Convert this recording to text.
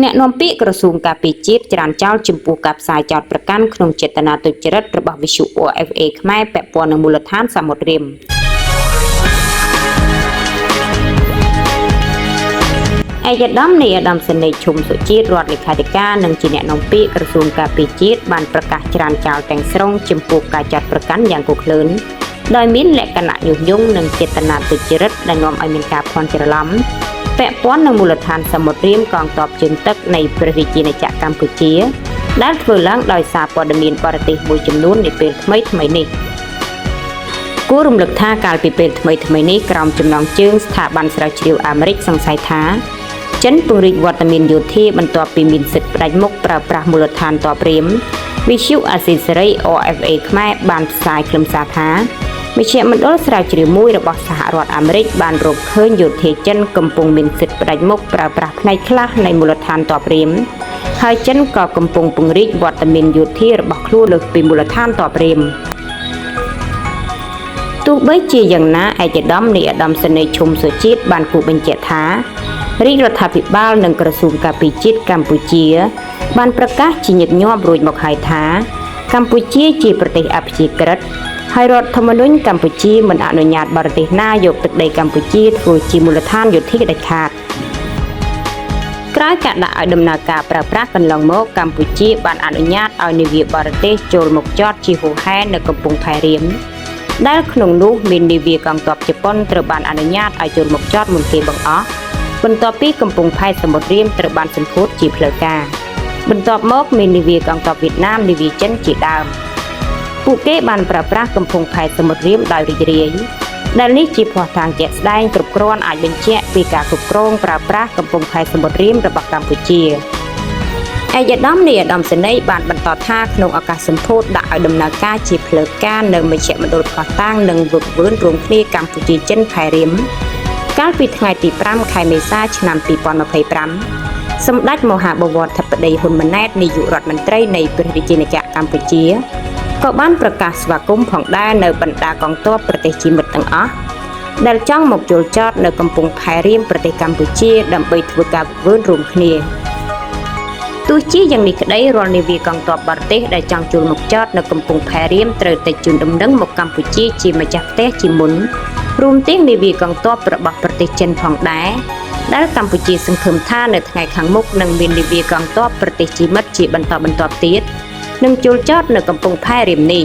អ្នកនាំពាក្យក្រសួងការពារជាតិច្រានចោលចំពោះការផ្សាយចោតប្រកាន់ក្នុងចេតនាទុច្ចរិតរបស់វិទ្យុ OFA ខ្មែរពាក់ព័ន្ធនឹងមូលដ្ឋានសមុទ្ររៀមឯកឧត្តមនាយឧត្តមសេនីយ៍ឈុំសុជាតិរដ្ឋលេខាធិការនិងជាអ្នកនាំពាក្យក្រសួងការពារជាតិបានប្រកាសច្រានចោលទាំងស្រុងចំពោះការចោតប្រកាន់យ៉ាងគគ្លើនដោយមានលក្ខណៈញុះញង់និងចេតនាទុច្ចរិតដែលនាំឲ្យមានការភ័ន្តច្រឡំពាក់ព័ន្ធនឹងមូលដ្ឋានសមុទ្ររៀមកងទ័ពជើងទឹកនៃព្រះរាជាណាចក្រកម្ពុជាដែលធ្វើឡើងដោយសារព័ត៌មានបរទេសមួយចំនួននាពេលថ្មីនេះគួររំលឹកថាកាលពីពេលថ្មីនេះក្រោមចំណងជើងស្ថាប័នស្រាវជ្រាវអាមេរិកសង្ស័យថាចិនពង្រីកវត្តមានយោធាបន្ទាប់ពីមានសិទ្ធិផ្ដាច់មុខប្រើប្រាស់មូលដ្ឋានទ័ពរៀមវិទ្យុអាស៊ីសេរី OFA ខ្មែរបានផ្សាយខ្លឹមសារថាមជ្ឈមណ្ឌលស្រាវជ្រាវមួយរបស់សហរដ្ឋអាមេរិកបានរកឃើញយោធាចិនកំពុងមានសិទ្ធិផ្ដាច់មុខប្រើប្រាស់ផ្នែកខ្លះនៃមូលដ្ឋានទ័ពរៀមហើយចិនក៏កំពុងពង្រីកវត្តមានយោធារបស់ខ្លួនលើសពីមូលដ្ឋានទ័ពរៀមទោះបីជាយ៉ាងណាឯកឧត្តមនាយឧត្តមសេនីយ៍ឈុំសុជាតិបានគូបញ្ជាក់ថារាជរដ្ឋាភិបាលនិងក្រសួងការពារជាតិកម្ពុជាបានប្រកាសជាញឹកញាប់រួចមកហើយថាកម្ពុជាជាប្រទេសអព្យាក្រឹតហើយរដ្ឋធម្មនុញ្ញកម្ពុជាមិនអនុញ្ញាតបរទេសណាយកទឹកដីកម្ពុជាធ្វើជាមូលដ្ឋានយោធាដាច់ខាតក្រោយការដាក់ឲ្យដំណើរការប្រើប្រាស់កន្លងមកកម្ពុជាបានអនុញ្ញាតឲ្យនាវាបរទេសចូលមកចតជាហូរហែនៅកំពង់ផែរៀមដែលក្នុងនោះមាននាវាកងទ័ពជប៉ុនត្រូវបានអនុញ្ញាតឲ្យចូលមកចតមុនគេបង្អស់បន្ទាប់ពីកំពង់ផែសមុទ្ររៀមត្រូវបានសម្ពោធជាផ្លូវការបន្ទាប់មកមាននាវាកងទ័ពវៀតណាមនាវាចិនជាដើមពួកគេបានប្រើប្រាស់កំពង់ផែសមុទ្ររៀមដោយរីករាយដែលនេះជាភស្តុតាងជាក់ស្ដែងគ្រប់គ្រាន់អាចបញ្ជាក់ពីការគ្រប់គ្រងប្រើប្រាស់កំពង់ផែសមុទ្ររៀមរបស់កម្ពុជាឯកឧត្តមនាយឧត្តមសេនីយ៍បានបន្តថាក្នុងឱកាសសម្ពោធដាក់ឲ្យដំណើរការជាផ្លូវការនៅមជ្ឈមណ្ឌលភស្តុតាងនិងវឹកវើរួមគ្នាកម្ពុជាចិនផែរៀមកាលពីថ្ងៃទី5ខែមេសាឆ្នាំ2025សម្ដេចមហាបវរធិបតីហ៊ុនម៉ាណែតនាយករដ្ឋមន្ត្រីនៃព្រះរាជាណាចក្រកម្ពុជាក៏បានប្រកាសស្វាគមន៍ផងដែរនៅបណ្ដាកងទ័ពប្រទេសជាមិត្តទាំងអស់ដែលចង់មកចូលចតនៅកំពង់ផែរៀមប្រទេសកម្ពុជាដើម្បីធ្វើការវិវត្តរួមគ្នាទោះជាយ៉ាងនេះក្តីរាល់នាវាកងទ័ពបរទេសដែលចង់ចូលមកចតនៅកំពង់ផែរៀមត្រូវតែជូនដំណឹងមកកម្ពុជាជាម្ចាស់ផ្ទះជាមុនរួមទាំងនាវាកងទ័ពរបស់ប្រទេសចិនផងដែរដែលកម្ពុជាសង្ឃឹមថានៅថ្ងៃខាងមុខនឹងមាននាវាកងទ័ពប្រទេសជាមិត្តជាបន្តបន្ទាប់ទៀតនឹងចូលចតនៅកំពង់ផែរៀមនេះ